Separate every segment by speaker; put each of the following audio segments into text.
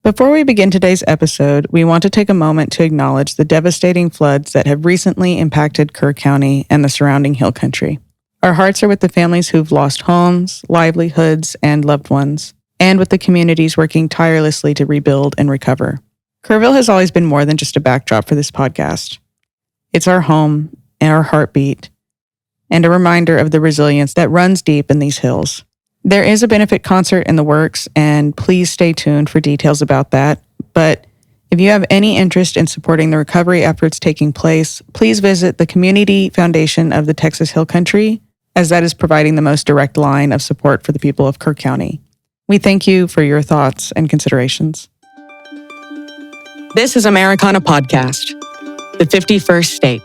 Speaker 1: Before we begin today's episode, we want to take a moment to acknowledge the devastating floods that have recently impacted Kirk County and the surrounding hill country. Our hearts are with the families who've lost homes, livelihoods, and loved ones, and with the communities working tirelessly to rebuild and recover. Kerrville has always been more than just a backdrop for this podcast. It's our home, and our heartbeat, and a reminder of the resilience that runs deep in these hills. There is a benefit concert in the works, and please stay tuned for details about that. But if you have any interest in supporting the recovery efforts taking place, please visit the Community Foundation of the Texas Hill Country, as that is providing the most direct line of support for the people of Kirk County. We thank you for your thoughts and considerations. This is Americana Podcast, the 51st state.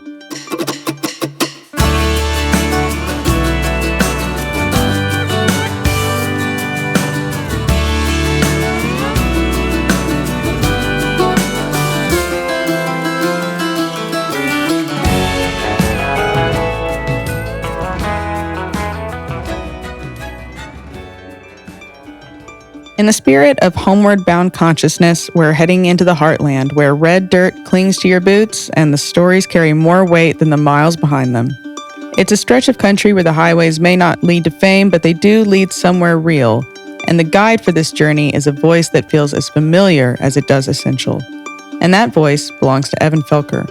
Speaker 1: In the spirit of homeward-bound consciousness, we're heading into the heartland where red dirt clings to your boots and the stories carry more weight than the miles behind them. It's a stretch of country where the highways may not lead to fame, but they do lead somewhere real. And the guide for this journey is a voice that feels as familiar as it does essential. And that voice belongs to Evan Felker.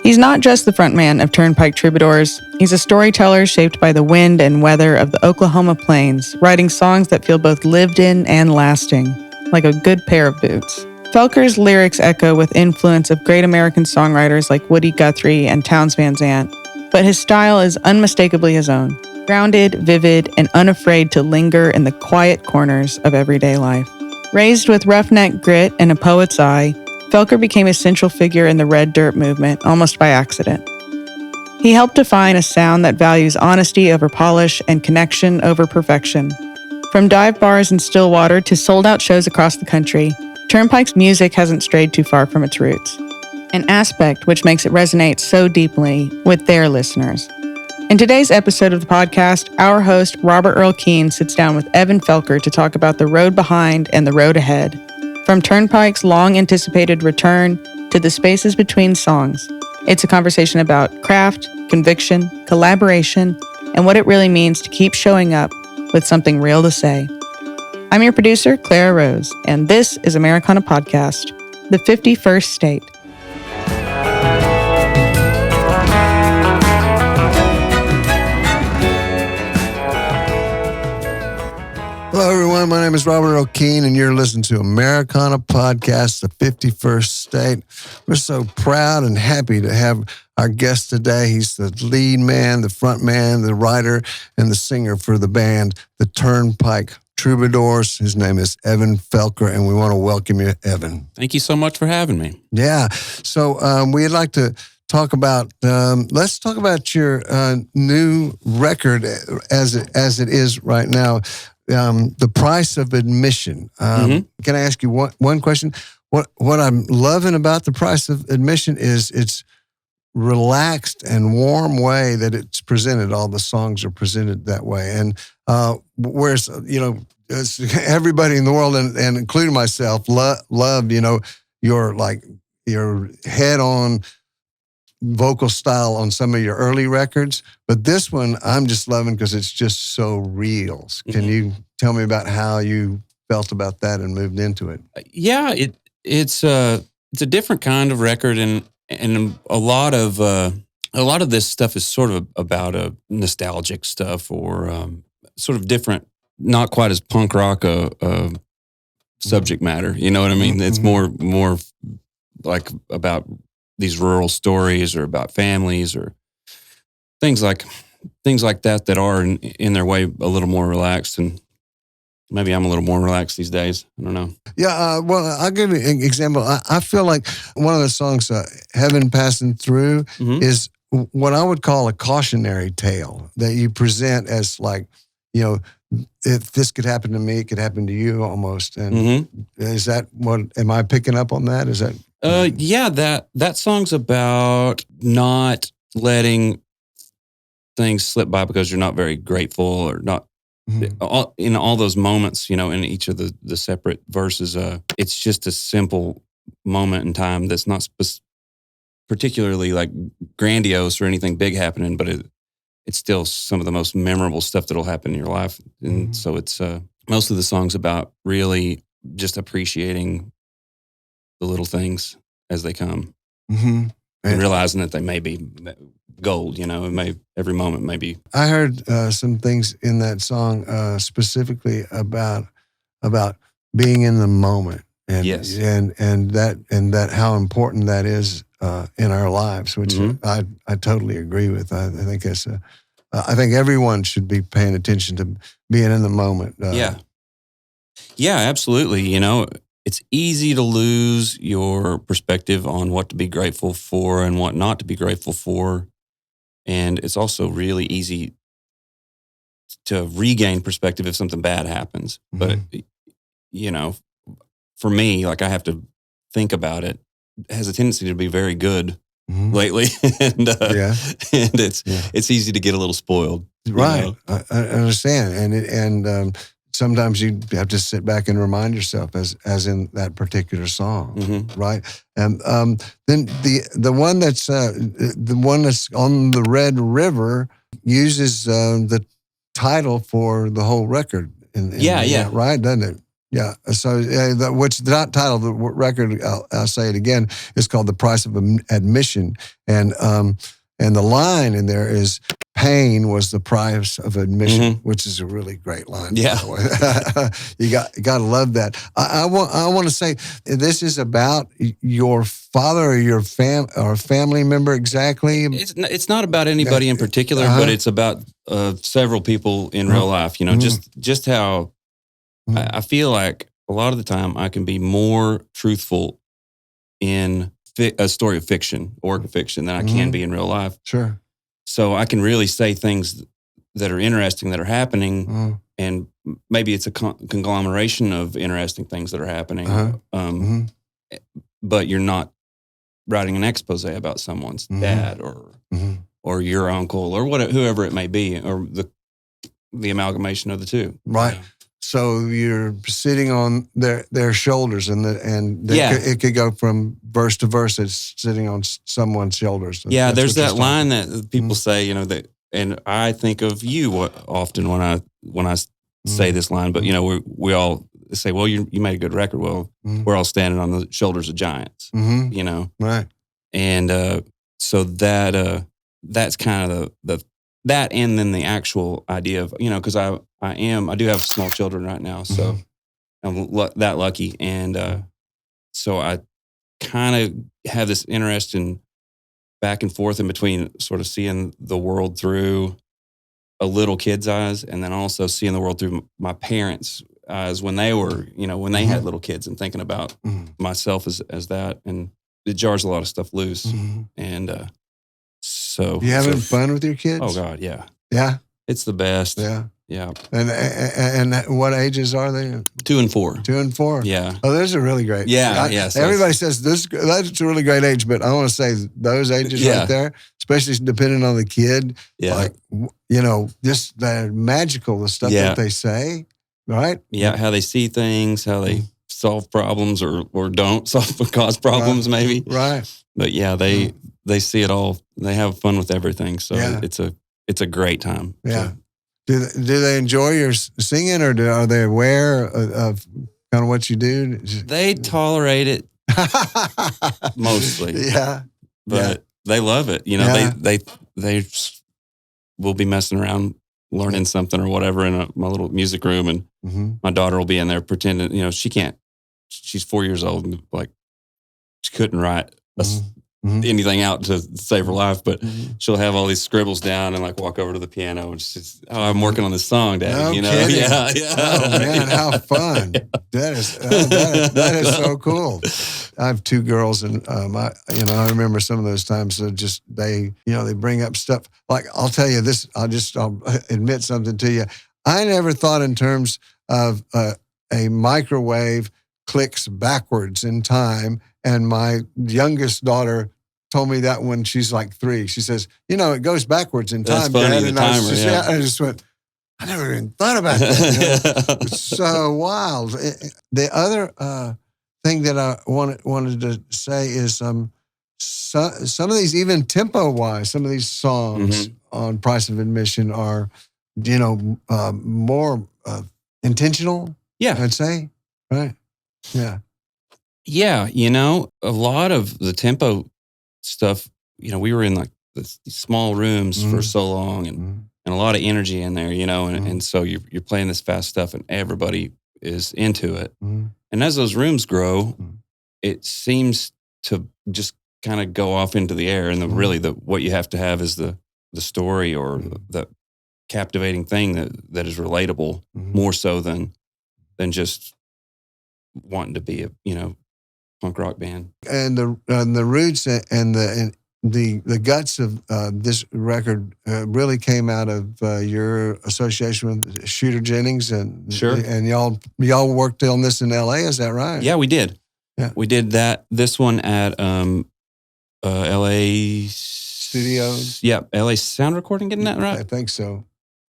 Speaker 1: He's not just the frontman of Turnpike Troubadours. He's a storyteller shaped by the wind and weather of the Oklahoma plains, writing songs that feel both lived in and lasting, like a good pair of boots. Felker's lyrics echo with influence of great American songwriters like Guthrie and Townes Van Zandt, but his style is unmistakably his own, grounded, vivid, and unafraid to linger in the quiet corners of everyday life. Raised with roughneck grit and a poet's eye, Felker became a central figure in the red dirt movement almost by accident. He helped define a sound that values honesty over polish and connection over perfection. From dive bars in Stillwater to sold-out shows across the country, Turnpike's music hasn't strayed too far from its roots, an aspect which makes it resonate so deeply with their listeners. In today's episode of the podcast, our host, Robert Earl Keen, sits down with Evan Felker to talk about the road behind and the road ahead. From Turnpike's long-anticipated return to the spaces between songs, it's a conversation about craft, conviction, collaboration, and what it really means to keep showing up with something real to say. I'm your producer, Clara Rose, and this is Americana Podcast, the 51st state.
Speaker 2: Hello, everyone. My name is Robert Earl Keen, and you're listening to Americana Podcast, the 51st state. We're so proud and happy to have our guest today. He's the lead man, the front man, the writer, and the singer for the band, the Turnpike Troubadours. His name is Evan Felker, and we want to welcome you, Evan.
Speaker 3: Thank you so much for having me.
Speaker 2: Yeah. So we'd like to talk about, let's talk about your new record as it is right now. The price of admission. Can I ask you one question? What I'm loving about the price of admission is its relaxed and warm way that it's presented. All the songs are presented that way. And whereas, everybody in the world, and including myself, love, your head-on vocal style on some of your early records, but this one I'm just loving because it's just so real. Can you tell me about how you felt about that and moved into it?
Speaker 3: Yeah, it's a different kind of record, and a lot of this stuff is sort of about a nostalgic stuff or sort of different, not quite as punk rock subject matter. You know what I mean? It's more like about these rural stories or about families or things like that are in their way a little more relaxed, and maybe I'm a little more relaxed these days. I don't know.
Speaker 2: Yeah, well, I'll give you an example. I feel like one of the songs, Heaven Passing Through, is what I would call a cautionary tale that you present as like, if this could happen to me, it could happen to you almost. And is that what, am I picking up on that? Is that?
Speaker 3: Yeah, that song's about not letting things slip by because you're not very grateful or not in all those moments, in each of the separate verses, it's just a simple moment in time that's not particularly like grandiose or anything big happening, but it's still some of the most memorable stuff that'll happen in your life. And so it's most of the songs about really just appreciating the little things as they come, and realizing that they may be gold. Every moment may be.
Speaker 2: I heard some things in that song specifically about being in the moment, and
Speaker 3: yes,
Speaker 2: and that how important that is in our lives, which I totally agree with. I think it's I think everyone should be paying attention to being in the moment.
Speaker 3: Yeah, absolutely. It's easy to lose your perspective on what to be grateful for and what not to be grateful for. And it's also really easy to regain perspective if something bad happens. But, for me, like I have to think about it. It has a tendency to be very good lately. And it's easy to get a little spoiled.
Speaker 2: Right. I understand. And sometimes you have to sit back and remind yourself, as in that particular song, right? And then the one that's on the Red River uses the title for the whole record. Right, doesn't it? Yeah. So which the title of the record, I'll say it again, is called "The Price of Admission," and the line in there is, "Pain was the price of admission," which is a really great line.
Speaker 3: Yeah,
Speaker 2: you got to love that. I want to say this is about your father or your family member exactly.
Speaker 3: It's not about anybody in particular, but it's about several people in real life. Just how I feel like a lot of the time I can be more truthful in a story of fiction or fiction than I can be in real life.
Speaker 2: Sure.
Speaker 3: So I can really say things that are interesting that are happening, and maybe it's a conglomeration of interesting things that are happening. But you're not writing an expose about someone's dad or your uncle or whoever it may be, or the amalgamation of the two.
Speaker 2: Right. So you're sitting on their shoulders, and it could go from verse to verse. It's sitting on someone's shoulders.
Speaker 3: Yeah, there's that line that people say, that, and I think of you often when I say this line. But we all say, well, you made a good record. Well, we're all standing on the shoulders of giants.
Speaker 2: Right.
Speaker 3: And so that's kind of that, and then the actual idea of because I do have small children right now, so I'm that lucky. And so I kind of have this interesting back and forth in between sort of seeing the world through a little kid's eyes, and then also seeing the world through my parents' eyes when they were, when they had little kids, and thinking about myself as that. And it jars a lot of stuff loose. And so...
Speaker 2: You having fun with your kids?
Speaker 3: Oh, God, yeah.
Speaker 2: Yeah?
Speaker 3: It's the best.
Speaker 2: Yeah.
Speaker 3: Yeah.
Speaker 2: And what ages are they?
Speaker 3: 2 and 4.
Speaker 2: 2 and 4.
Speaker 3: Yeah.
Speaker 2: Oh, those are really great.
Speaker 3: Yeah.
Speaker 2: Everybody says that's a really great age, but I want to say those ages right there, especially depending on the kid.
Speaker 3: Yeah.
Speaker 2: Like, just the magical, the stuff that they say, right?
Speaker 3: Yeah. How they see things, how they solve problems or don't cause problems, maybe.
Speaker 2: Right.
Speaker 3: But yeah, they see it all. They have fun with everything. So it's a great time.
Speaker 2: Yeah. Do they enjoy your singing, or are they aware of kind of what you do?
Speaker 3: They tolerate it mostly.
Speaker 2: Yeah.
Speaker 3: But they love it. They will be messing around, learning something or whatever in my little music room, and my daughter will be in there pretending, she's 4 years old, and like she couldn't write anything out to save her life, but she'll have all these scribbles down and like walk over to the piano, and she's, I'm working on this song, Daddy.
Speaker 2: No kidding.
Speaker 3: Yeah.
Speaker 2: Oh man, how fun! That is so cool. I have 2 girls, and I remember some of those times. So just they bring up stuff like, I'll tell you this. I'll admit something to you. I never thought in terms of a microwave clicks backwards in time, and my youngest daughter told me that when she's like 3. She says, it goes backwards in time,
Speaker 3: That's funny,
Speaker 2: Dad.
Speaker 3: the
Speaker 2: And
Speaker 3: timer,
Speaker 2: I just went, I never even thought about that. It's so wild. The other thing that I wanted to say is some of these, even tempo-wise, some of these songs on Price of Admission are, more intentional.
Speaker 3: Yeah,
Speaker 2: I'd say, right? Yeah.
Speaker 3: Yeah, a lot of the tempo stuff, we were in like these small rooms for so long and a lot of energy in there, and so you're playing this fast stuff and everybody is into it. And as those rooms grow, it seems to just kind of go off into the air. And really what you have to have is the story or the captivating thing that is relatable more so than just wanting to be a, punk rock band. And
Speaker 2: the roots and the guts of this record really came out of your association with Shooter Jennings, and
Speaker 3: sure.
Speaker 2: And y'all worked on this in L.A. Is that right?
Speaker 3: Yeah, we did.
Speaker 2: Yeah,
Speaker 3: we did this one at L.A.
Speaker 2: Studios.
Speaker 3: Yeah, L.A. Sound Recording. Getting that right?
Speaker 2: I think so.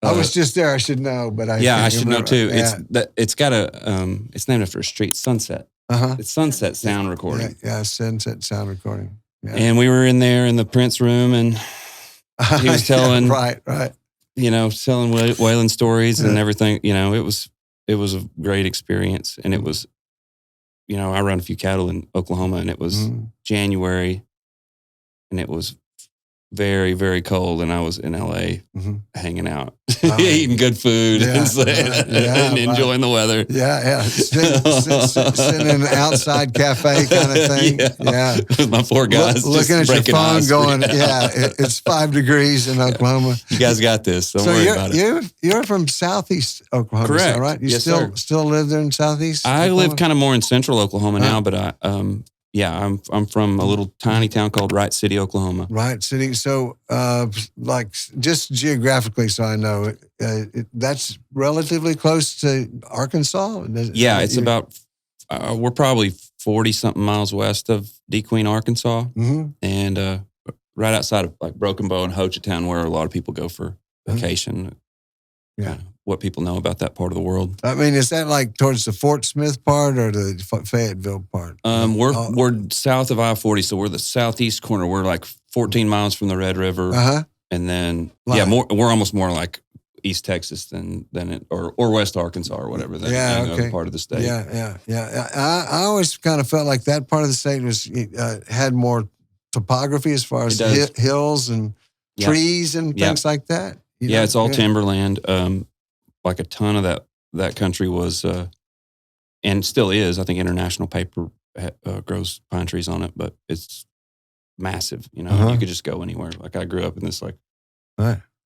Speaker 2: I was just there. I should know, but I
Speaker 3: should know too.
Speaker 2: Yeah.
Speaker 3: It's got it's named after a street, Sunset. It's Sunset Sound Recording.
Speaker 2: Yeah, Sunset Sound Recording. Yeah.
Speaker 3: And we were in there in the Prince room, and he was telling,
Speaker 2: right,
Speaker 3: telling Waylon stories and everything. It was a great experience, and it was, I run a few cattle in Oklahoma, and it was January, and it was very, very cold, and I was in LA hanging out, eating good food and enjoying the weather.
Speaker 2: Yeah. Sitting in an outside cafe kind of thing. Yeah.
Speaker 3: With my four guys.
Speaker 2: Looking at your phone going, it's 5 degrees in Oklahoma.
Speaker 3: You guys got this. Don't worry about it.
Speaker 2: You're from Southeast Oklahoma,
Speaker 3: correct?
Speaker 2: Right? You
Speaker 3: yes,
Speaker 2: still live there in Southeast
Speaker 3: I
Speaker 2: Oklahoma?
Speaker 3: live kind of more in central Oklahoma now, but I'm from a little tiny town called Wright City, Oklahoma.
Speaker 2: Wright City. So, just geographically, so I know, that's relatively close to Arkansas?
Speaker 3: Yeah, it's about, we're probably 40-something miles west of DeQueen, Arkansas, and right outside of like Broken Bow and Hochatown, where a lot of people go for vacation.
Speaker 2: Yeah.
Speaker 3: What people know about that part of the world.
Speaker 2: I mean, is that like towards the Fort Smith part or the Fayetteville part?
Speaker 3: We're south of I-40, so we're the southeast corner. We're like 14 miles from the Red River, and then we're almost more like East Texas than it, or West Arkansas or whatever. That part of the state.
Speaker 2: Yeah. I always kind of felt like that part of the state was had more topography as far as hills and trees and things like that.
Speaker 3: It's all timberland. Like a ton of that country was, and still is, I think International Paper grows pine trees on it, but it's massive. You could just go anywhere. Like I grew up in this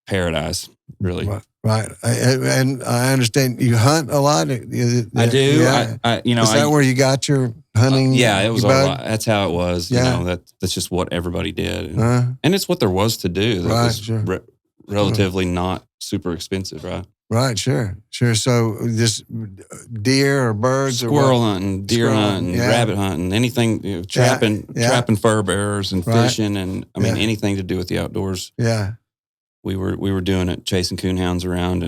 Speaker 3: paradise, really.
Speaker 2: Right. And I understand you hunt a lot.
Speaker 3: I do.
Speaker 2: Yeah. Is that where you got your hunting?
Speaker 3: It was a lot. That's how it was. That's just what everybody did. And it's what there was to do. That was relatively not super expensive, right?
Speaker 2: Right, sure. So just deer or birds,
Speaker 3: squirrel hunting, deer hunting, rabbit hunting, anything, trapping fur bearers and fishing, and anything to do with the outdoors.
Speaker 2: Yeah, we
Speaker 3: were doing it, chasing coonhounds around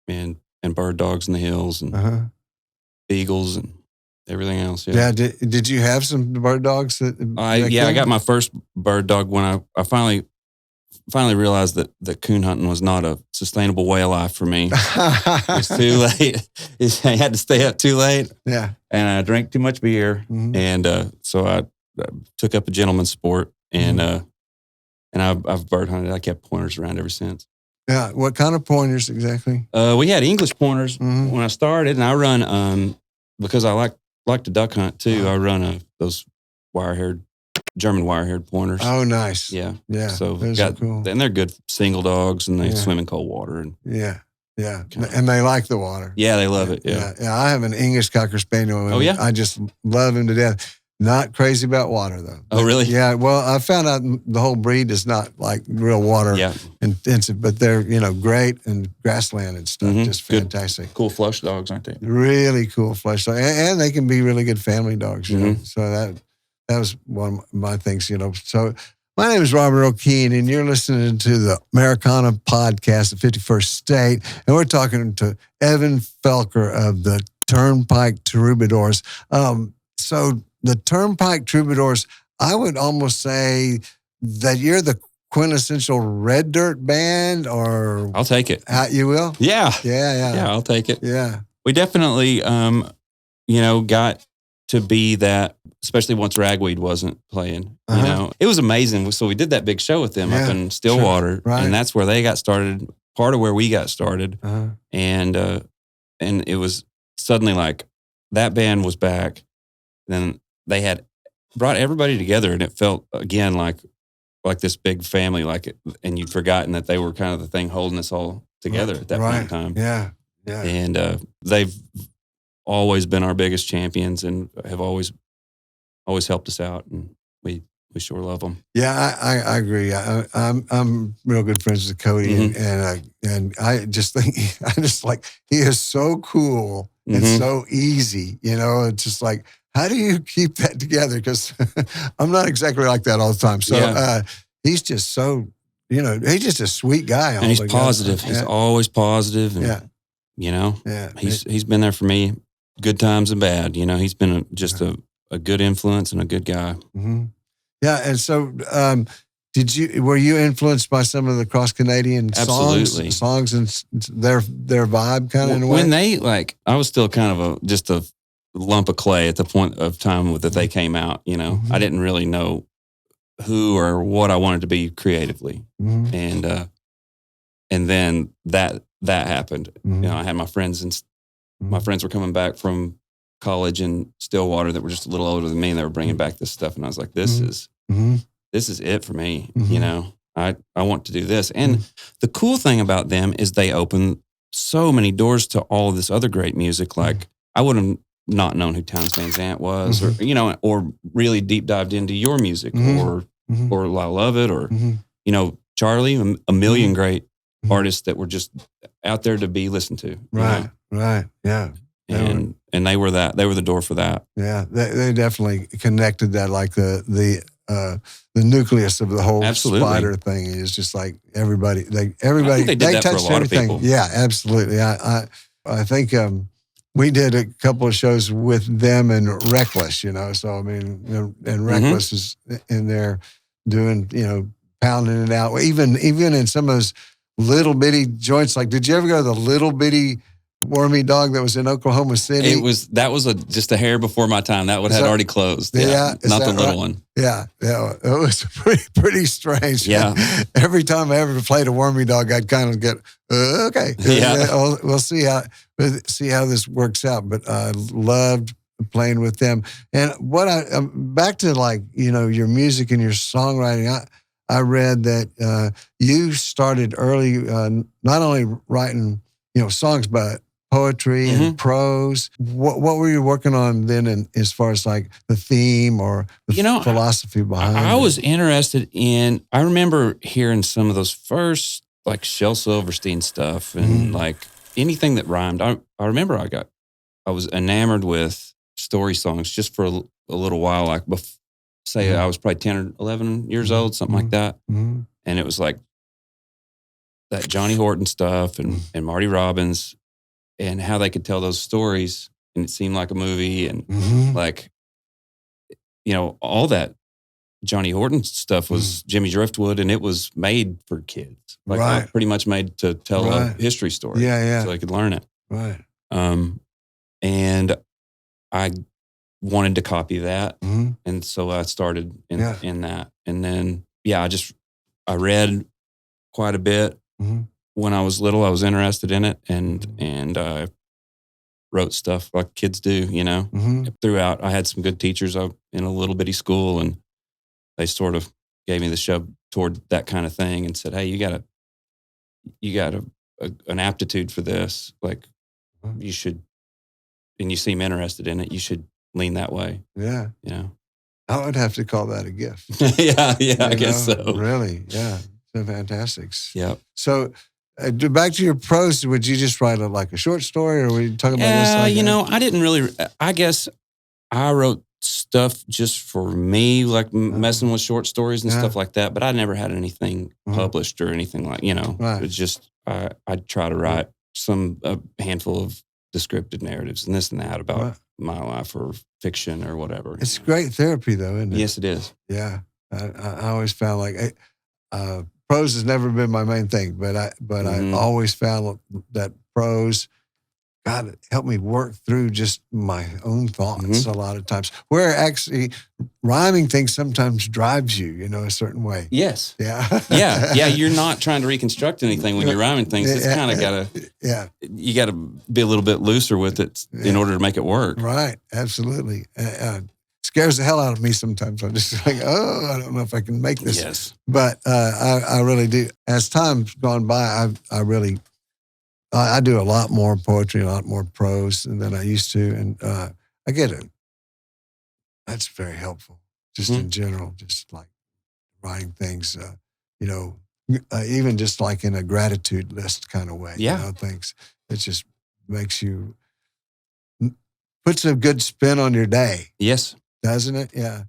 Speaker 3: and bird dogs in the hills and beagles and everything else.
Speaker 2: Yeah. Did you have some bird dogs?
Speaker 3: I got my first bird dog when I finally realized that coon hunting was not a sustainable way of life for me. It was too late. I had to stay up too late.
Speaker 2: Yeah.
Speaker 3: And I drank too much beer. And so I took up a gentleman's sport and I've bird hunted. I kept pointers around ever since.
Speaker 2: Yeah. What kind of pointers exactly?
Speaker 3: We had English pointers when I started, and I run, because I like to duck hunt too, I run those German wire-haired pointers.
Speaker 2: Oh, nice.
Speaker 3: Yeah.
Speaker 2: So
Speaker 3: those are cool. And they're good single dogs, and they swim in cold water. And
Speaker 2: and they like the water.
Speaker 3: Yeah, they love it. Yeah.
Speaker 2: I have an English Cocker Spaniel.
Speaker 3: Oh, yeah?
Speaker 2: I just love him to death. Not crazy about water, though.
Speaker 3: Oh, really?
Speaker 2: Yeah. Well, I found out the whole breed is not like real water intensive, but they're, great and grassland and stuff. Just fantastic.
Speaker 3: Good. Cool flush dogs, aren't they?
Speaker 2: Really cool flush dogs. And they can be really good family dogs, So that was one of my things, So My name is Robert Earl Keen, and you're listening to the Americana Podcast, the 51st State, and we're talking to Evan Felker of the Turnpike Troubadours. So the Turnpike Troubadours, I would almost say that you're the quintessential red dirt band, or
Speaker 3: I'll take it.
Speaker 2: You will?
Speaker 3: Yeah,
Speaker 2: Yeah,
Speaker 3: I'll take it.
Speaker 2: yeah.
Speaker 3: We definitely, got to be that, especially once Ragweed wasn't playing. It was amazing. So we did that big show with them up in Stillwater,
Speaker 2: sure. Right.
Speaker 3: and that's where they got started. Part of where we got started, and it was suddenly like that band was back. Then they had brought everybody together, and it felt again like this big family. And you'd forgotten that they were kind of the thing holding us all together at that point in time.
Speaker 2: Yeah.
Speaker 3: And they've always been our biggest champions and have always helped us out, and we sure love them.
Speaker 2: Yeah, I agree. I'm real good friends with Cody, and I just think he is so cool and so easy. It's just like, how do you keep that together? Because I'm not exactly like that all the time. So he's just so he's just a sweet guy.
Speaker 3: And he's positive. He's always positive. And, he's been there for me, good times and bad. He's been just a good influence and a good guy.
Speaker 2: Mm-hmm. Yeah, and so were you influenced by some of the cross Canadian songs and their vibe kind of in a way?
Speaker 3: When they I was still kind of just a lump of clay at the point of time that they came out. I didn't really know who or what I wanted to be creatively, and then that happened. I had my friends and my friends were coming back from college in Stillwater that were just a little older than me, and they were bringing back this stuff, and I was like, this is it for me. I want to do this. And the cool thing about them is they open so many doors to all of this other great music. Like I would have not known who Townes Van Zandt was, or really deep dived into your music, or I Love It, or Charlie, a million great artists that were just out there to be listened to.
Speaker 2: Right, yeah.
Speaker 3: And they were the door for that.
Speaker 2: Yeah, they definitely connected that, like the nucleus of the whole Spider thing is just like everybody. I think they
Speaker 3: did that for a lot
Speaker 2: everything.
Speaker 3: of people.
Speaker 2: Yeah, absolutely. I think we did a couple of shows with them and Reckless. So I mean, and Reckless is in there doing pounding it out. Even in some of those little bitty joints. Like, did you ever go to the little bitty Wormy Dog that was in Oklahoma City?
Speaker 3: That was just a hair before my time. That one had already closed. Yeah, not the little one.
Speaker 2: Yeah, it was pretty strange.
Speaker 3: Yeah.
Speaker 2: Every time I ever played a Wormy Dog, I'd kind of get okay. Yeah, we'll see how this works out. But I loved playing with them. And what back to your music and your songwriting. I read that you started early, not only writing songs, but poetry and prose. What were you working on then, as far as like the theme or the philosophy behind it?
Speaker 3: I was interested in. I remember hearing some of those first like Shel Silverstein stuff and like anything that rhymed. I remember I was enamored with story songs just for a little while. Like say I was probably 10 or 11 years old, something like that, and it was like that Johnny Horton stuff and Marty Robbins and how they could tell those stories, and it seemed like a movie, and all that Johnny Horton stuff was Jimmy Driftwood, and it was made for kids, pretty much made to tell a history story, so they could learn it.
Speaker 2: Right.
Speaker 3: And I wanted to copy that, and so I started in that, and then I read quite a bit. When I was little, I was interested in it, and I wrote stuff like kids do, Throughout, I had some good teachers in a little bitty school, and they sort of gave me the shove toward that kind of thing and said, "Hey, you got an aptitude for this. Like, you should, and you seem interested in it. You should lean that way."
Speaker 2: Yeah, I would have to call that a gift.
Speaker 3: yeah, I guess so.
Speaker 2: Really, yeah. So fantastic.
Speaker 3: Yeah.
Speaker 2: So back to your prose, would you just write a short story, or were you talking about this?
Speaker 3: I didn't really, I guess I wrote stuff just for me, like messing with short stories and stuff like that. But I never had anything published or anything like,
Speaker 2: Right.
Speaker 3: It's just, I'd try to write a handful of descriptive narratives and this and that about my life or fiction or whatever.
Speaker 2: It's great therapy though, isn't it?
Speaker 3: Yes, it is.
Speaker 2: Yeah. I always found like, prose has never been my main thing, but I always found that prose, God, it helped me work through just my own thoughts a lot of times. Where actually rhyming things sometimes drives you, a certain way.
Speaker 3: Yes.
Speaker 2: Yeah.
Speaker 3: Yeah. You're not trying to reconstruct anything when you're rhyming things. It's kind of you got to be a little bit looser with it in order to make it work.
Speaker 2: Right. Absolutely. Scares the hell out of me sometimes. I'm just like, I don't know if I can make this.
Speaker 3: Yes.
Speaker 2: But I really do. As time's gone by, I do a lot more poetry, a lot more prose than I used to. And I get it. That's very helpful, just in general, just like writing things, even just like in a gratitude list kind of way.
Speaker 3: Yeah.
Speaker 2: Things. It just makes you, puts a good spin on your day.
Speaker 3: Yes.
Speaker 2: Doesn't it? Yeah.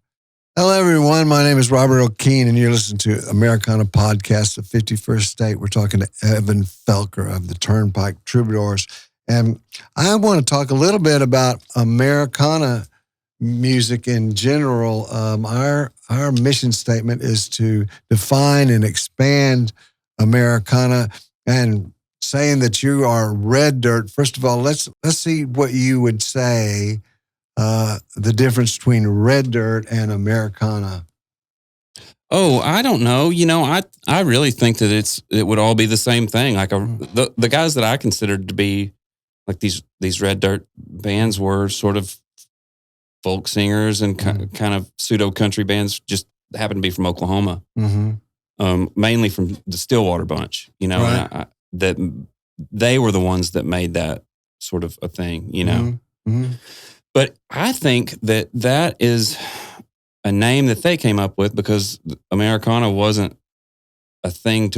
Speaker 2: Hello, everyone. My name is Robert Earl Keen, and you're listening to Americana Podcast, the 51st State. We're talking to Evan Felker of the Turnpike Troubadours. And I want to talk a little bit about Americana music in general. Our mission statement is to define and expand Americana, and saying that you are red dirt. First of all, let's see what you would say the difference between red dirt and Americana.
Speaker 3: Oh, I don't know. I really think that it would all be the same thing. Like the guys that I considered to be like these red dirt bands were sort of folk singers and kind of pseudo country bands, just happened to be from Oklahoma, mainly from the Stillwater bunch.
Speaker 2: Right.
Speaker 3: And that they were the ones that made that sort of a thing. But I think that is a name that they came up with because Americana wasn't a thing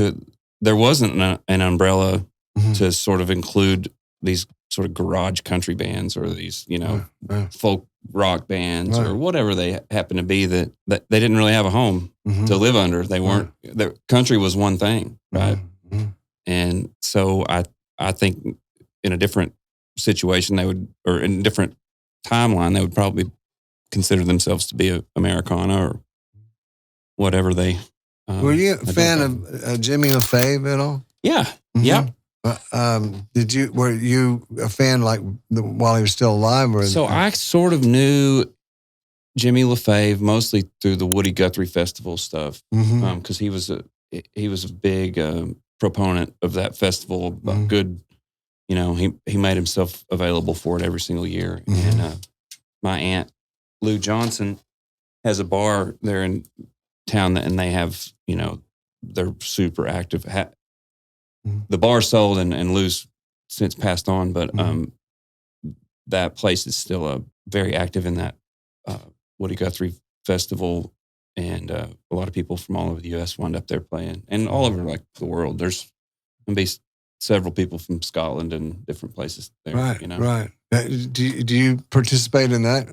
Speaker 3: there wasn't an umbrella to sort of include these sort of garage country bands or these, folk rock bands or whatever they happen to be that they didn't really have a home to live under. They weren't, the country was one thing, right? And so I think in a different situation or in a different timeline, they would probably consider themselves to be Americana or whatever they.
Speaker 2: Were you a fan of Jimmy LaFave at all?
Speaker 3: Yeah. Yeah.
Speaker 2: Were you a fan while he was still alive?
Speaker 3: So I sort of knew Jimmy LaFave mostly through the Woody Guthrie Festival stuff, because he was a big proponent of that festival. Good. He made himself available for it every single year. And my aunt, Lou Johnson, has a bar there in town and they have, they're super active. The bar sold and Lou's since passed on, but that place is still very active in that Woody Guthrie Festival. And a lot of people from all over the U.S. wind up there playing. And all over the world. There's going to be several people from Scotland and different places there.
Speaker 2: Right, right. Do you participate in that?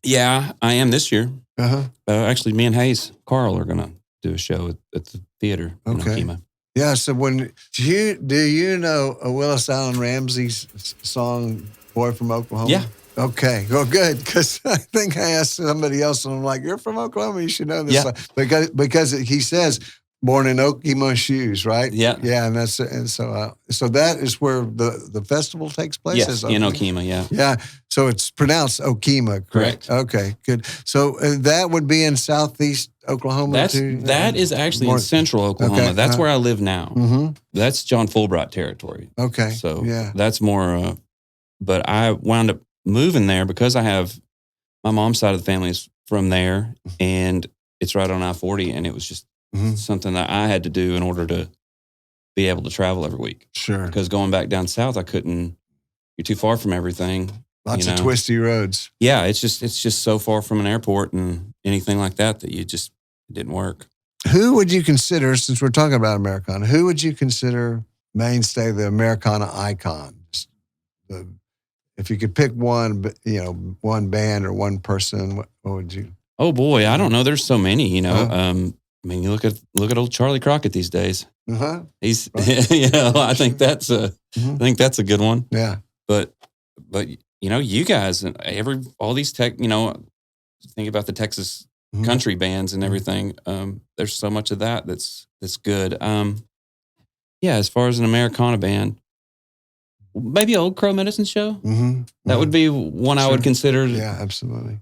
Speaker 3: Yeah, I am this year. Actually, me and Carl are going to do a show at the theater in Okima.
Speaker 2: Yeah, so do you know Willis Allen Ramsey's song, Boy from Oklahoma?
Speaker 3: Yeah.
Speaker 2: Okay, well, good, because I think I asked somebody else, and I'm like, you're from Oklahoma, you should know this song. Because he says, born in Okima shoes, right?
Speaker 3: Yeah.
Speaker 2: Yeah, so that is where the festival takes place?
Speaker 3: Yes, in Okima, yeah.
Speaker 2: Yeah, so it's pronounced Okima, correct? Okay, good. So that would be in southeast Oklahoma too?
Speaker 3: That is actually in central Oklahoma. Okay. That's where I live now. That's John Fulbright territory.
Speaker 2: Okay.
Speaker 3: So that's more, but I wound up moving there because I have, my mom's side of the family is from there and it's right on I-40 and it was just something that I had to do in order to be able to travel every week.
Speaker 2: Sure.
Speaker 3: Because going back down south, I couldn't, you're too far from everything.
Speaker 2: Lots of twisty roads.
Speaker 3: Yeah, it's just so far from an airport and anything like that it didn't work.
Speaker 2: Who would you consider, since we're talking about Americana, who would you consider mainstay, the Americana icon? if you could pick one, one band or one person, what would you?
Speaker 3: Oh boy, I don't know. There's so many, you know. I mean, you look at old Charlie Crockett these days. He's, right. I think that's a good one.
Speaker 2: Yeah.
Speaker 3: But you know, you guys and all these tech, you know, think about the Texas country bands and everything. There's so much of that's good. Yeah, as far as an Americana band, maybe Old Crow Medicine Show. That would be one I would consider.
Speaker 2: Yeah, absolutely.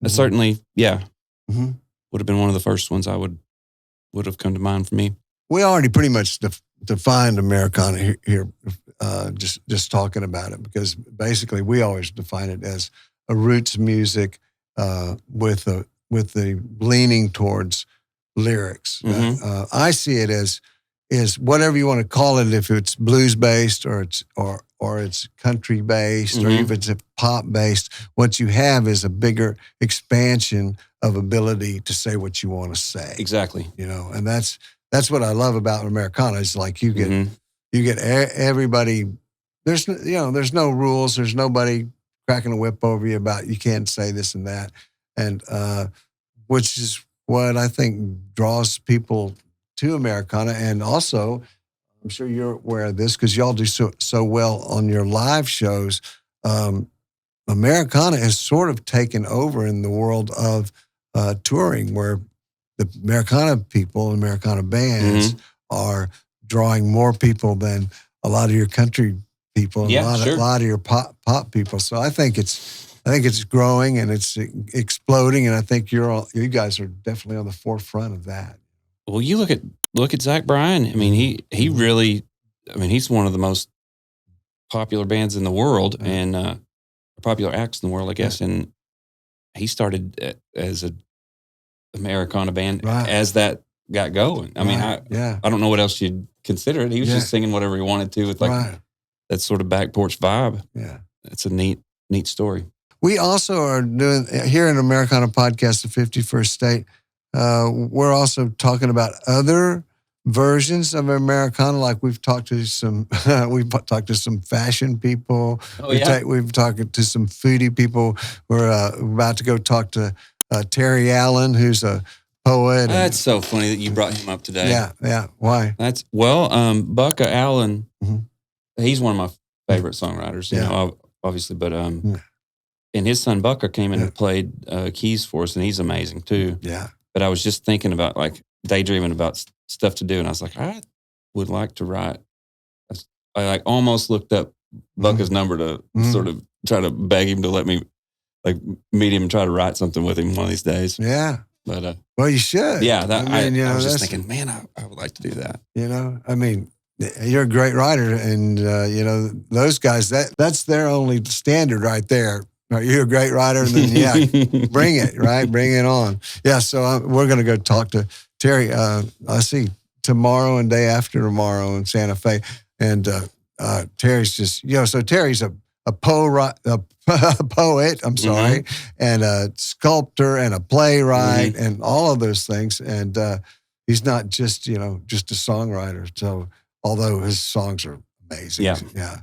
Speaker 3: Certainly, yeah. Would have been one of the first ones I would have come to mind for me.
Speaker 2: We already pretty much defined Americana here, just talking about it, because basically we always define it as a roots music with the leaning towards lyrics. I see it as whatever you want to call it. If it's blues based or it's country based or if it's pop based, what you have is a bigger expansion of ability to say what you want to say.
Speaker 3: Exactly.
Speaker 2: You know, and that's what I love about Americana. It's like you get everybody. There's no rules. There's nobody cracking a whip over you about you can't say this and that, and which is what I think draws people to Americana. And also, I'm sure you're aware of this because y'all do so well on your live shows. Americana has sort of taken over in the world of touring, where the Americana people, Americana bands are drawing more people than a lot of your country people and a lot of your pop people. So I think it's growing and it's exploding, and I think you guys are definitely on the forefront of that.
Speaker 3: Well, you look at Zack Bryan. I mean, he really, I mean, he's one of the most popular bands in the world and popular acts in the world, I guess. And he started as a Americana band as that got going. I mean, I don't know what else you'd consider it. He was just singing whatever he wanted to with that sort of back porch vibe.
Speaker 2: Yeah.
Speaker 3: It's a neat story.
Speaker 2: We also are doing here in Americana Podcast, the 51st State. We're also talking about other versions of Americana. Like we've talked to some fashion people. We've talked to some foodie people. We're about to go talk to Terry Allen, who's a poet.
Speaker 3: That's so funny that you brought him up today.
Speaker 2: Yeah. Why?
Speaker 3: Bucka Allen. He's one of my favorite songwriters. You know, obviously, but and his son Bucka came in and played keys for us, and he's amazing too.
Speaker 2: Yeah.
Speaker 3: But I was just thinking about daydreaming about stuff to do, and I was like, I would like to write. I almost looked up Bucka's number to sort of try to beg him to let me meet him and try to write something with him one of these days.
Speaker 2: Yeah.
Speaker 3: But
Speaker 2: well, you should.
Speaker 3: Yeah. I was just thinking, man, I would like to do that.
Speaker 2: You know, I mean, you're a great writer, and you know those guys. That's their only standard right there. You're a great writer, and then bring it, right? Bring it on. Yeah. So we're going to go talk to Terry. I see tomorrow and day after tomorrow in Santa Fe, and Terry's just so Terry's a poet. I'm sorry, and a sculptor and a playwright and all of those things. And he's not just just a songwriter. So although his songs are amazing, yeah.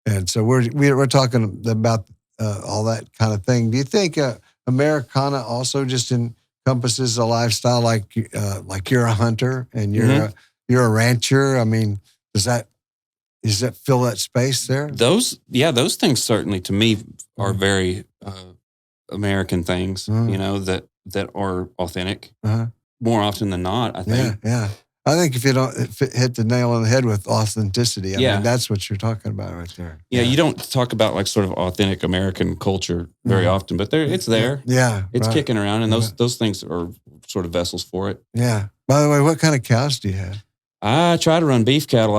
Speaker 2: And so we're talking about all that kind of thing. Do you think Americana also just encompasses a lifestyle like you're a hunter and you're a rancher? I mean, does that fill that space there?
Speaker 3: Those things certainly to me are very American things, you know, that are authentic more often than not, I think.
Speaker 2: Yeah. I think if you don't hit the nail on the head with authenticity, I mean, that's what you're talking about right there.
Speaker 3: Yeah, you don't talk about sort of authentic American culture very often, but it's there.
Speaker 2: Yeah.
Speaker 3: It's kicking around, and those things are sort of vessels for it.
Speaker 2: Yeah. By the way, what kind of cows do you have?
Speaker 3: I try to run beef cattle.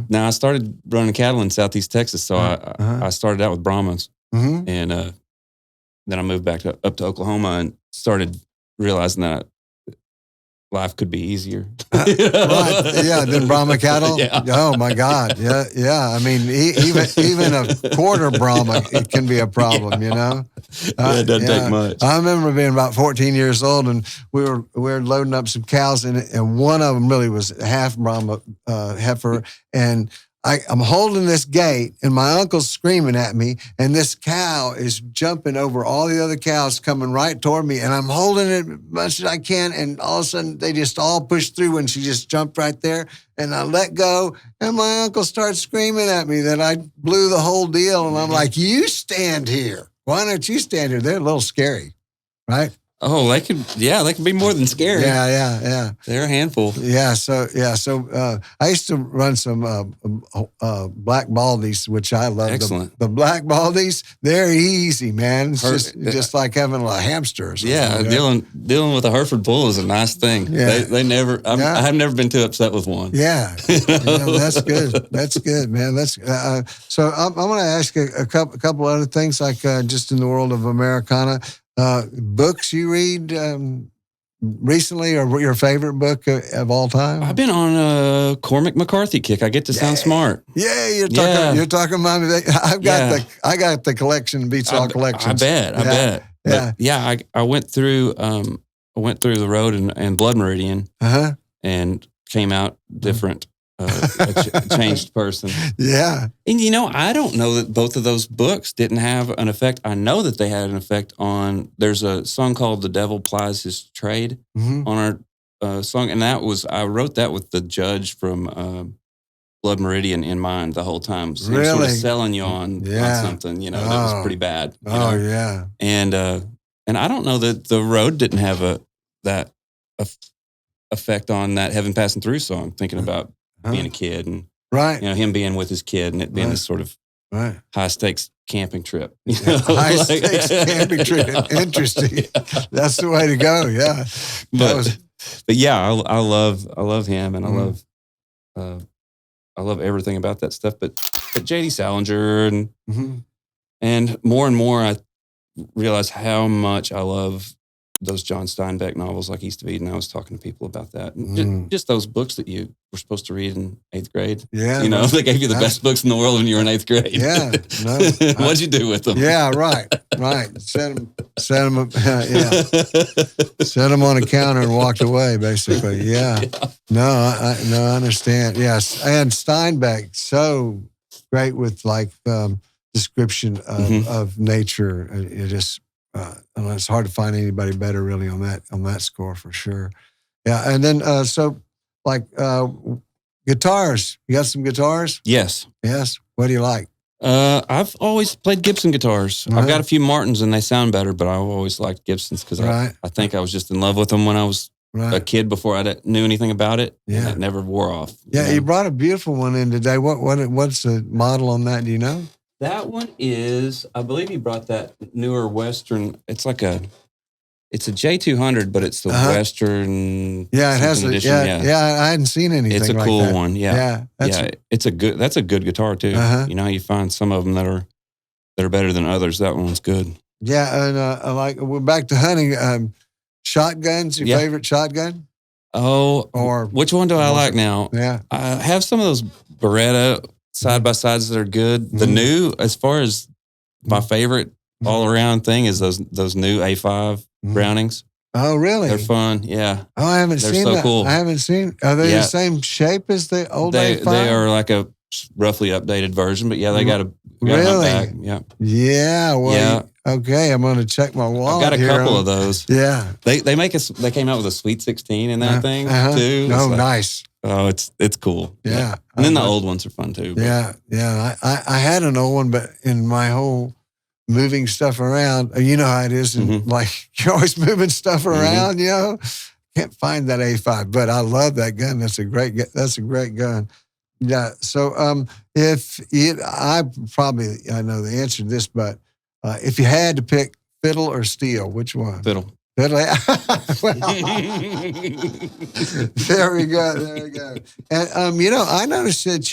Speaker 3: Now I started running cattle in Southeast Texas, so I started out with Brahmas, and then I moved back up to Oklahoma and started realizing that life could be easier.
Speaker 2: Than Brahma cattle. Yeah. Oh my God. Yeah. I mean, even a quarter Brahma, it can be a problem. You know.
Speaker 3: It doesn't take much.
Speaker 2: I remember being about 14 years old, and we were loading up some cows, and one of them really was half Brahma heifer, and I'm holding this gate and my uncle's screaming at me and this cow is jumping over all the other cows coming right toward me and I'm holding it as much as I can and all of a sudden they just all pushed through and she just jumped right there and I let go and my uncle starts screaming at me that I blew the whole deal and I'm like, you stand here. Why don't you stand here? They're a little scary, right?
Speaker 3: Oh, they could be more than scary.
Speaker 2: Yeah.
Speaker 3: They're a handful.
Speaker 2: So I used to run some black baldies, which I love.
Speaker 3: Excellent.
Speaker 2: The black baldies, they're easy, man. It's just like having a hamster or something.
Speaker 3: Yeah, dealing with a Hereford bull is a nice thing.
Speaker 2: Yeah.
Speaker 3: They never. I've never been too upset with one.
Speaker 2: Yeah, that's good. That's good, man. So I'm going to ask you a couple other things, like just in the world of Americana. Books you read recently, or your favorite book of all time?
Speaker 3: I've been on a Cormac McCarthy kick. I get to sound smart.
Speaker 2: Yeah, you're talking about me. I got the collection, Beats All collections.
Speaker 3: I bet. Yeah. I went through the road and Blood Meridian, and came out different. A changed person. Yeah. And I don't know that both of those books didn't have an effect. I know that they had an effect on, there's a song called The Devil Plies His Trade on our song. And I wrote that with the judge from Blood Meridian in mind the whole time. So really? Sort of selling you on something, that was pretty bad.
Speaker 2: Yeah.
Speaker 3: And I don't know that the road didn't have that effect on that Heaven Passing Through song, thinking about being a kid and him being with his kid and it being this sort of high stakes camping trip.
Speaker 2: High stakes camping trip. Interesting. That's the way to go. Yeah.
Speaker 3: But yeah, I love him and I love everything about that stuff. But J.D. Salinger and more I realize how much I love those John Steinbeck novels like East of Eden. I was talking to people about that. Just those books that you were supposed to read in 8th grade. Yeah. They gave you the best books in the world when you were in 8th grade.
Speaker 2: Yeah. No,
Speaker 3: what'd you do with them?
Speaker 2: Yeah, right. Set them on a counter and walked away, basically. Yeah. No, I understand. Yes. And Steinbeck, so great with description of nature. It is, it's hard to find anybody better really on that score for sure. Yeah. And then, guitars, you got some guitars?
Speaker 3: Yes.
Speaker 2: What do you like?
Speaker 3: I've always played Gibson guitars. I've got a few Martins and they sound better, but I've always liked Gibsons because I think I was just in love with them when I was a kid before I knew anything about it. Yeah. And it never wore off.
Speaker 2: Yeah. You brought a beautiful one in today. What's the model on that? Do you know?
Speaker 3: That one is, I believe he brought that newer Western. It's a J200, but it's the Western.
Speaker 2: Yeah, it has
Speaker 3: edition.
Speaker 2: I hadn't seen anything.
Speaker 3: It's a
Speaker 2: like
Speaker 3: cool
Speaker 2: that.
Speaker 3: one. Yeah, that's a good guitar too. You find some of them that are better than others. That one's good.
Speaker 2: Yeah, and we're back to hunting. Shotguns. Your favorite shotgun?
Speaker 3: Oh, or which one do I like now?
Speaker 2: Yeah,
Speaker 3: I have some of those Beretta side by sides that are good. The new, as far as my favorite all around thing, is those new A5 Brownings.
Speaker 2: Oh, really?
Speaker 3: They're fun. Yeah.
Speaker 2: Oh, I haven't seen that.
Speaker 3: Cool.
Speaker 2: I haven't seen. Are they the same shape as the old A5?
Speaker 3: They are like a roughly updated version, but they got a
Speaker 2: really.
Speaker 3: Yeah.
Speaker 2: Yeah. Well, okay. I'm going to check my wallet.
Speaker 3: I've got a couple of those.
Speaker 2: Yeah.
Speaker 3: They came out with a Sweet 16 in that thing too.
Speaker 2: Oh, nice.
Speaker 3: Oh, it's cool.
Speaker 2: Yeah.
Speaker 3: And then the old ones are fun too.
Speaker 2: But. Yeah. I had an old one, but in my whole moving stuff around, you know how it is. And you're always moving stuff around, can't find that A5, but I love that gun. That's a great gun. Yeah. So, I know the answer to this, but if you had to pick fiddle or steel, which one?
Speaker 3: Fiddle.
Speaker 2: Well, there we go. And I noticed that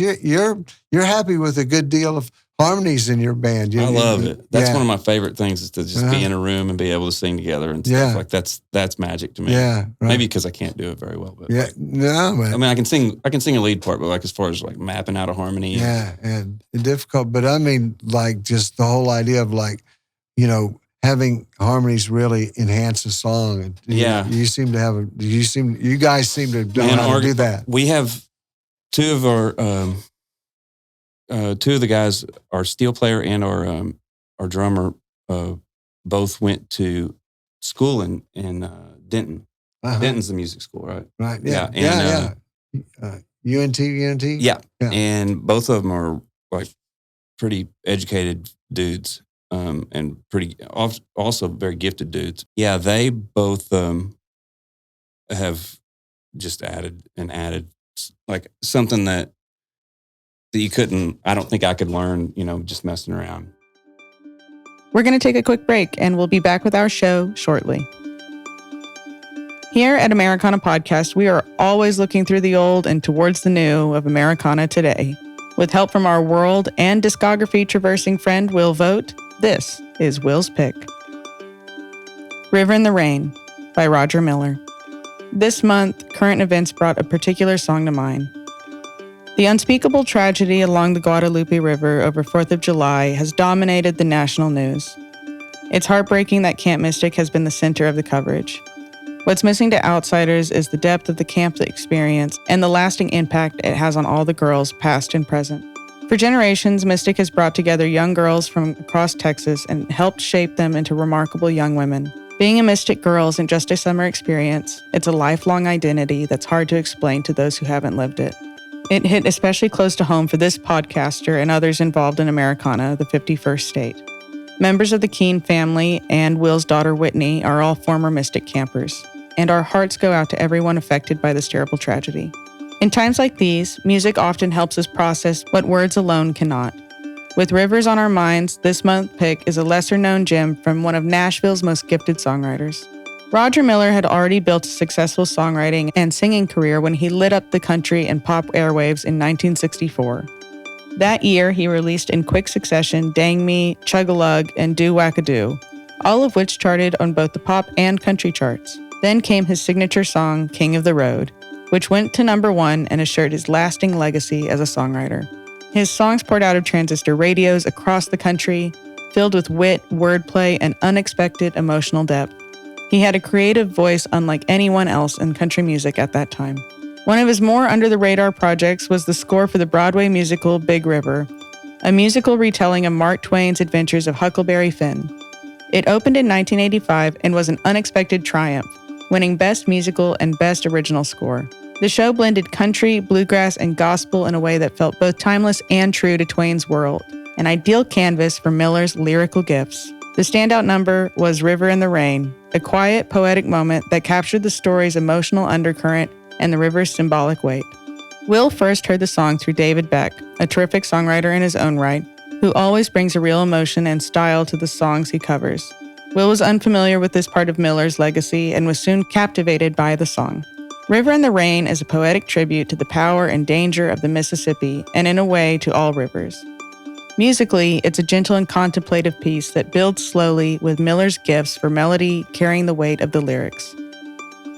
Speaker 2: you're happy with a good deal of harmonies in your band.
Speaker 3: I love it. That's one of my favorite things, is to just be in a room and be able to sing together and stuff. Like that's magic to me.
Speaker 2: Yeah, right.
Speaker 3: Maybe because I can't do it very well. But
Speaker 2: man.
Speaker 3: I mean, I can sing a lead part, but as far as mapping out a harmony.
Speaker 2: Yeah, and difficult. But I mean, just the whole idea of having harmonies really enhance a song. And, you guys seem to know how to do that.
Speaker 3: We have two of our two of the guys, our steel player and our drummer, both went to school in Denton. Denton's the music school, right?
Speaker 2: Right. Yeah. UNT.
Speaker 3: Yeah. And both of them are like pretty educated dudes, and pretty also very gifted dudes. Yeah, they both have just added like something that you couldn't. I don't think I could learn, just messing around.
Speaker 1: We're going to take a quick break, and we'll be back with our show shortly. Here at Americana Podcast, we are always looking through the old and towards the new of Americana today. With help from our world and discography traversing friend Will Vogt, this is Will's Pick. River in the Rain by Roger Miller. This month, current events brought a particular song to mind. The unspeakable tragedy along the Guadalupe River over 4th of July has dominated the national news. It's heartbreaking that Camp Mystic has been the center of the coverage. What's missing to outsiders is the depth of the camp experience and the lasting impact it has on all the girls, past and present. For generations, Mystic has brought together young girls from across Texas and helped shape them into remarkable young women. Being a Mystic girl isn't just a summer experience, it's a lifelong identity that's hard to explain to those who haven't lived it. It hit especially close to home for this podcaster and others involved in Americana, the 51st state. Members of the Keen family and Will's daughter Whitney are all former Mystic campers, and our hearts go out to everyone affected by this terrible tragedy. In times like these, music often helps us process what words alone cannot. With Rivers on our minds, this month's pick is a lesser-known gem from one of Nashville's most gifted songwriters. Roger Miller had already built a successful songwriting and singing career when he lit up the country and pop airwaves in 1964. That year, he released in quick succession Dang Me, Chug-a-Lug, and Do Wackadoo, all of which charted on both the pop and country charts. Then came his signature song, King of the Road, which went to number 1 and assured his lasting legacy as a songwriter. His songs poured out of transistor radios across the country, filled with wit, wordplay, and unexpected emotional depth. He had a creative voice unlike anyone else in country music at that time. One of his more under-the-radar projects was the score for the Broadway musical Big River, a musical retelling of Mark Twain's adventures of Huckleberry Finn. It opened in 1985 and was an unexpected triumph, winning Best Musical and Best Original Score. The show blended country, bluegrass, and gospel in a way that felt both timeless and true to Twain's world, an ideal canvas for Miller's lyrical gifts. The standout number was River in the Rain, a quiet, poetic moment that captured the story's emotional undercurrent and the river's symbolic weight. Will first heard the song through David Beck, a terrific songwriter in his own right, who always brings a real emotion and style to the songs he covers. Will was unfamiliar with this part of Miller's legacy and was soon captivated by the song. River in the Rain is a poetic tribute to the power and danger of the Mississippi, and in a way to all rivers. Musically, it's a gentle and contemplative piece that builds slowly with Miller's gifts for melody carrying the weight of the lyrics.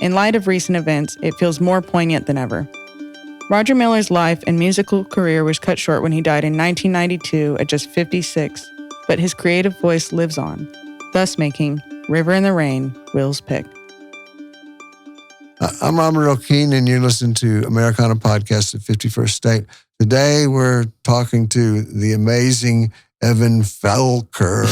Speaker 1: In light of recent events, it feels more poignant than ever. Roger Miller's life and musical career was cut short when he died in 1992 at just 56, but his creative voice lives on, thus making River in the Rain Will's pick.
Speaker 2: I'm Robert Earl Keen, and you're listening to Americana Podcast at 51st State. Today, we're talking to the amazing Evan Felker.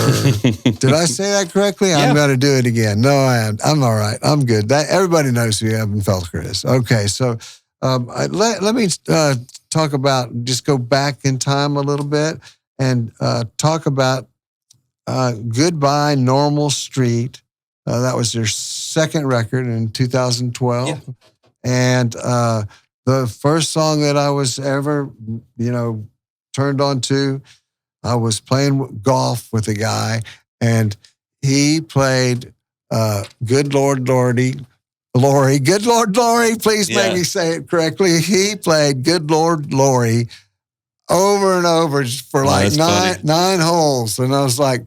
Speaker 2: Did I say that correctly? Yeah. I'm going to do it again. No, I am. I'm all right. I'm good. Everybody knows who Evan Felker is. Okay, so let me talk about, just go back in time a little bit and talk about Goodbye Normal Street. That was their second record in 2012. Yeah. And the first song that I was ever, turned on to, I was playing golf with a guy, and he played Good Lord Glory, Good Lord Glory, please make me say it correctly. He played Good Lord Glory over and over for like nine holes. And I was like,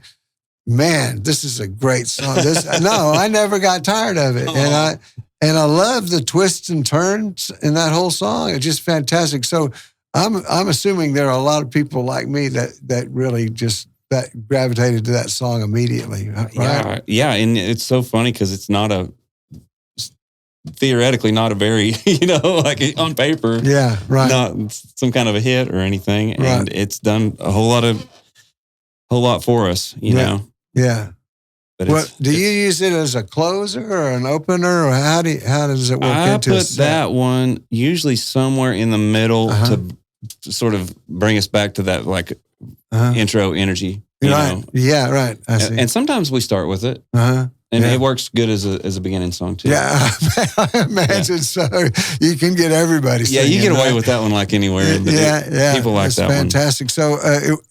Speaker 2: man, this is a great song. I never got tired of it. Oh. And I love the twists and turns in that whole song. It's just fantastic. So I'm assuming there are a lot of people like me that really just that gravitated to that song immediately. Right?
Speaker 3: Yeah. And it's so funny because it's not theoretically not a very, like on paper, not some kind of a hit or anything. And it's done a whole lot for us, you know?
Speaker 2: Yeah. But do you use it as a closer or an opener, or how does it work into a set?
Speaker 3: I put that one usually somewhere in the middle to sort of bring us back to that like intro energy. You know?
Speaker 2: Yeah, right. I see.
Speaker 3: And sometimes we start with it. And it works good as a beginning song too.
Speaker 2: Yeah, I imagine so. You can get everybody singing.
Speaker 3: Yeah, you get away with that one like anywhere. But people like that
Speaker 2: fantastic. So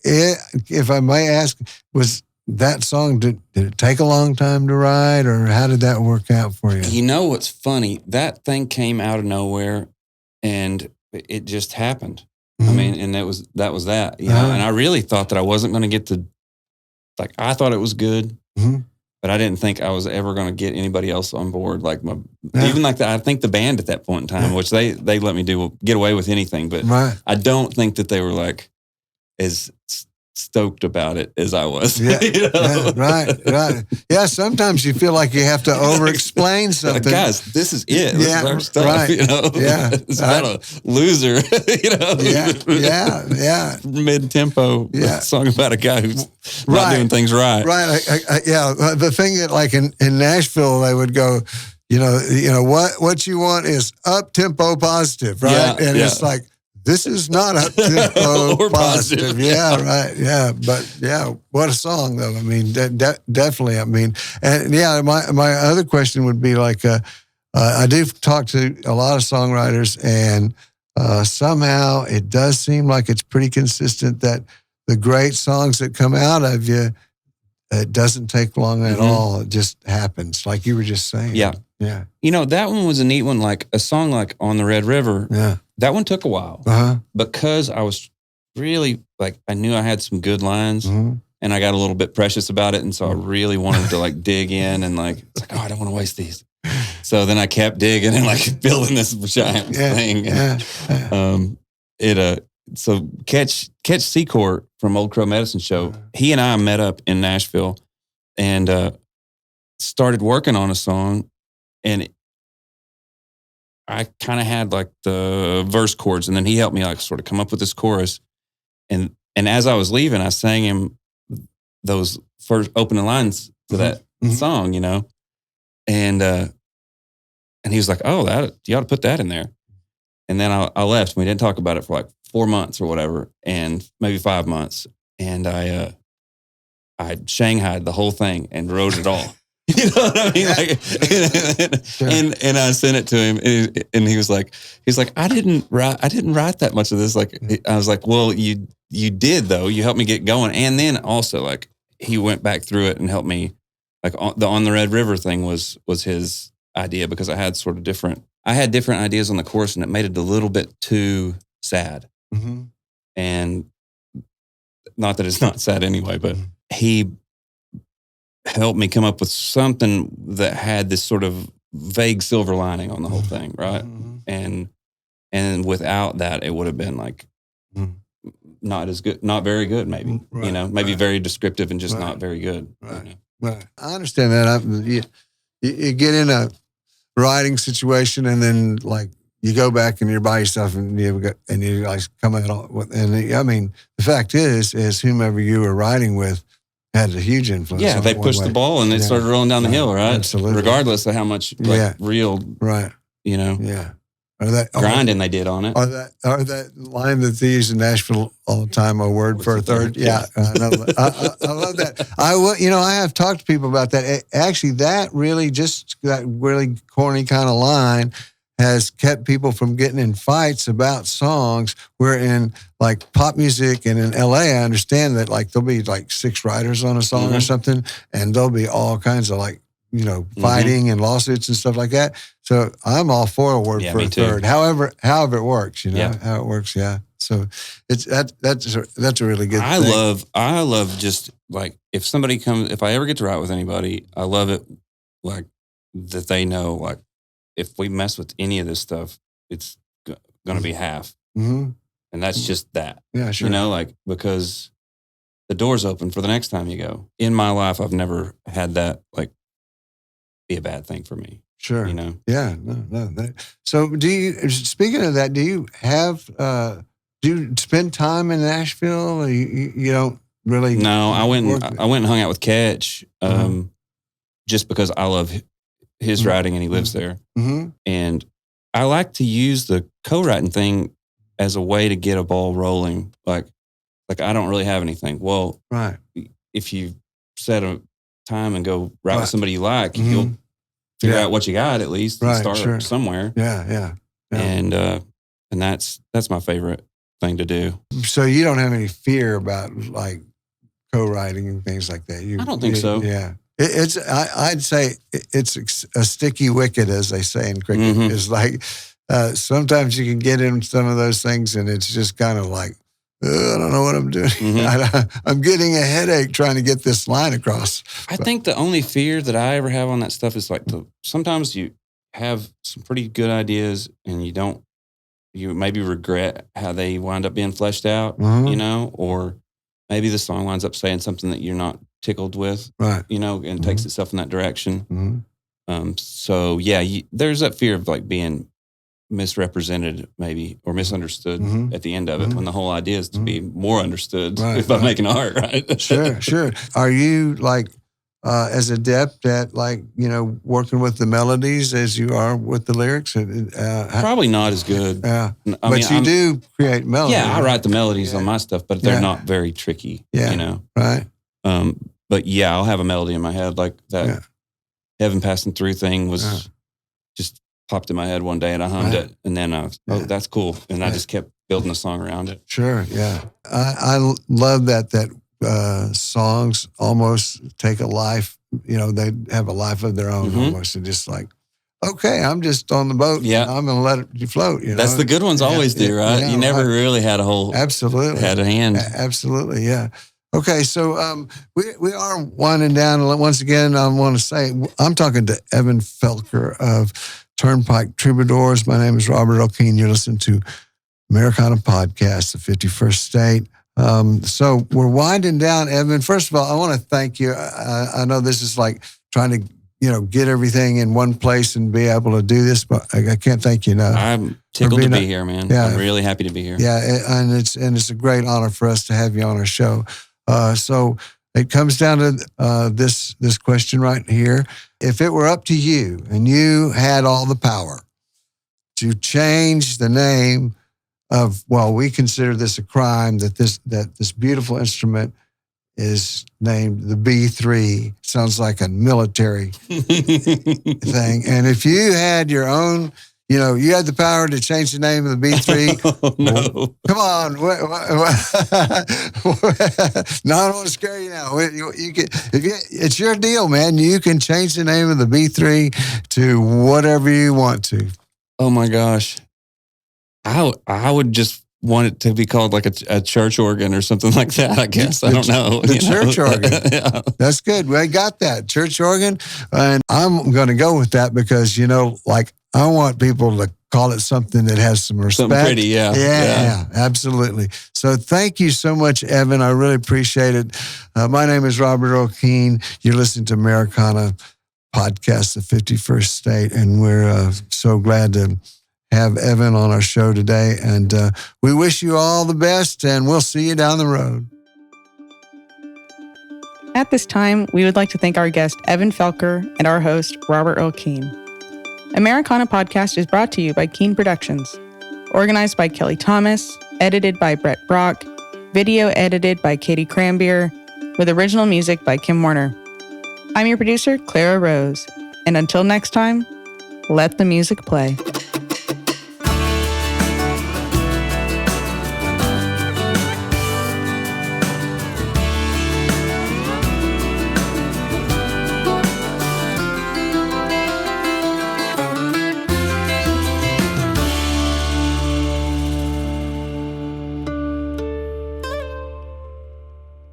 Speaker 2: if I may ask, was that song, did it take a long time to write, or how did that work out for you?
Speaker 3: You know what's funny? That thing came out of nowhere and it just happened. I mean, and that was that, you know, and I really thought that I wasn't going to get to, like, I thought it was good, but I didn't think I was ever going to get anybody else on board. Like even like I think the band at that point in time, which they let me get away with anything, but I don't think that they were like as stoked about it as I was.
Speaker 2: Right. Yeah, sometimes you feel like you have to over-explain something.
Speaker 3: Like, guys, this is it. This is our stuff, you know?
Speaker 2: Yeah.
Speaker 3: It's not a loser, you know?
Speaker 2: Yeah.
Speaker 3: Mid-tempo song about a guy who's not doing things right.
Speaker 2: Right. The thing that, like in Nashville, they would go, you know what you want is up-tempo positive, right?
Speaker 3: Yeah,
Speaker 2: and it's like, this is not a tempo positive. Yeah, right. Yeah. But yeah, what a song though. I mean, definitely. I mean, and yeah, my other question would be like, I do talk to a lot of songwriters, and somehow it does seem like it's pretty consistent that the great songs that come out of you, it doesn't take long at all. It just happens, like you were just saying.
Speaker 3: Yeah.
Speaker 2: Yeah.
Speaker 3: You know, that one was a neat one, like a song like On the Red River.
Speaker 2: Yeah.
Speaker 3: That one took a while because I was really like, I knew I had some good lines and I got a little bit precious about it. And so I really wanted to like dig in and like, it's like, oh, I don't want to waste these. So then I kept digging and like building this giant thing. And, so Catch Secor from Old Crow Medicine Show, he and I met up in Nashville and started working on a song, and I kind of had like the verse chords, and then he helped me like sort of come up with this chorus. And as I was leaving, I sang him those first opening lines to that song, you know, and he was like, "Oh, you ought to put that in there." And then I left. We didn't talk about it for like 4 months or whatever, and maybe 5 months. And I shanghaied the whole thing and wrote it all. You know what I mean? Like, and I sent it to him, and he was like, I didn't write that much of this. Like, I was like, well, you did though. You helped me get going, and then also like he went back through it and helped me. Like the On the Red River thing was his idea, because I had different ideas on the chorus, and it made it a little bit too sad. And not that it's not sad anyway, but he helped me come up with something that had this sort of vague silver lining on the whole thing, right? And without that, it would have been like not as good, not very good, maybe. You know, maybe very descriptive and just not very good.
Speaker 2: Right.
Speaker 3: You know?
Speaker 2: Right. I understand that. You get in a writing situation, and then like you go back and you're by yourself, and you like come out with, and I mean, the fact is whomever you were writing with had a huge influence.
Speaker 3: Yeah, they pushed the ball and it started rolling down the hill, right?
Speaker 2: Absolutely.
Speaker 3: Regardless of how much real, you know, grinding they did on it.
Speaker 2: Or that line that they use in Nashville all the time, a word for a third. Yeah, I love that. I have talked to people about that. Actually, that really corny kind of line has kept people from getting in fights about songs. Where in like pop music and in LA, I understand that like there'll be like 6 writers on a song or something, and there'll be all kinds of like, you know, fighting and lawsuits and stuff like that. So I'm all for a word for a third. However it works, you know, how it works. Yeah. So it's that's a really good thing.
Speaker 3: I love just like if I ever get to write with anybody, I love it like that they know like, if we mess with any of this stuff, it's going to be half. And that's just that. Yeah, sure. You know, like, because the door's open for the next time you go. In my life, I've never had that, like, be a bad thing for me.
Speaker 2: Sure.
Speaker 3: You know?
Speaker 2: Yeah. No. So speaking of that, do you spend time in Nashville? Or you don't really?
Speaker 3: No, I went and hung out with Ketch, just because I love his writing and he lives there.
Speaker 2: Mm-hmm.
Speaker 3: And I like to use the co-writing thing as a way to get a ball rolling. Like I don't really have anything. Well,
Speaker 2: right.
Speaker 3: If you set a time and go write with somebody you like,
Speaker 2: Mm-hmm.
Speaker 3: you'll figure out what you got at least and start somewhere.
Speaker 2: Yeah.
Speaker 3: And that's my favorite thing to do.
Speaker 2: So you don't have any fear about like co-writing and things like that?
Speaker 3: I don't think so.
Speaker 2: Yeah. I'd say it's a sticky wicket, as they say in cricket.
Speaker 3: Mm-hmm.
Speaker 2: It's like sometimes you can get in some of those things and it's just kind of like, I don't know what I'm doing.
Speaker 3: Mm-hmm.
Speaker 2: I'm getting a headache trying to get this line across.
Speaker 3: I think the only fear that I ever have on that stuff is like sometimes you have some pretty good ideas and you maybe regret how they wind up being fleshed out, you know, or maybe the song winds up saying something that you're not tickled with,
Speaker 2: right?
Speaker 3: You know, and takes itself in that direction.
Speaker 2: Mm-hmm.
Speaker 3: So yeah, there's that fear of like being misrepresented maybe or misunderstood at the end of it when the whole idea is to be more understood by making art, right?
Speaker 2: Sure. Are you like as adept at like, you know, working with the melodies as you are with the lyrics?
Speaker 3: Probably not as good.
Speaker 2: Yeah.
Speaker 3: I mean,
Speaker 2: you do create melodies.
Speaker 3: Yeah, I write the melodies on my stuff, but they're not very tricky, you know?
Speaker 2: Right.
Speaker 3: But yeah, I'll have a melody in my head like that Heaven Passing Through thing was just popped in my head one day and I hummed it and then that's cool. And I just kept building a song around it.
Speaker 2: Sure, yeah. I love that songs almost take a life, you know, they have a life of their own almost. And just like, okay, I'm just on the boat. Yeah. I'm going to let it float. You know?
Speaker 3: That's the good ones always do, right?
Speaker 2: Yeah,
Speaker 3: you never really had a whole...
Speaker 2: Absolutely.
Speaker 3: Had a hand.
Speaker 2: Absolutely, yeah. Okay, so we are winding down. Once again, I want to say, I'm talking to Evan Felker of Turnpike Troubadours. My name is Robert Earl Keen. You're listening to Americana Podcast, the 51st State. So we're winding down, Evan. First of all, I want to thank you. I know this is like trying to, you know, get everything in one place and be able to do this, but I can't thank you enough.
Speaker 3: I'm tickled to be here, man. Yeah. I'm really happy to be here.
Speaker 2: Yeah, and it's a great honor for us to have you on our show. So it comes down to this question right here. If it were up to you and you had all the power to change the name of, well, we consider this a crime that this beautiful instrument is named the B3. Sounds like a military thing. And if you had your own, you know, you had the power to change the name of the B3.
Speaker 3: Oh, no.
Speaker 2: Come on. No, I don't want to scare you now. You can, it's your deal, man. You can change the name of the B3 to whatever you want to.
Speaker 3: Oh, my gosh. I would just want it to be called like a church organ or something like that, I guess. I don't know.
Speaker 2: The church organ. Yeah. That's good. We got that. Church organ. And I'm going to go with that because, you know, like I want people to call it something that has some respect.
Speaker 3: Something pretty, yeah.
Speaker 2: Yeah, absolutely. So thank you so much, Evan. I really appreciate it. My name is Robert Earl Keen. You're listening to Americana Podcast, the 51st State, and we're so glad to have Evan on our show today. And we wish you all the best, and we'll see you down the road.
Speaker 1: At this time, we would like to thank our guest, Evan Felker, and our host, Robert Earl Keen. Americana Podcast is brought to you by Keen Productions. Organized by Kelly Thomas, edited by Brett Brock, video edited by Katie Cranbeer, with original music by Kim Warner. I'm your producer, Clara Rose. And until next time, let the music play.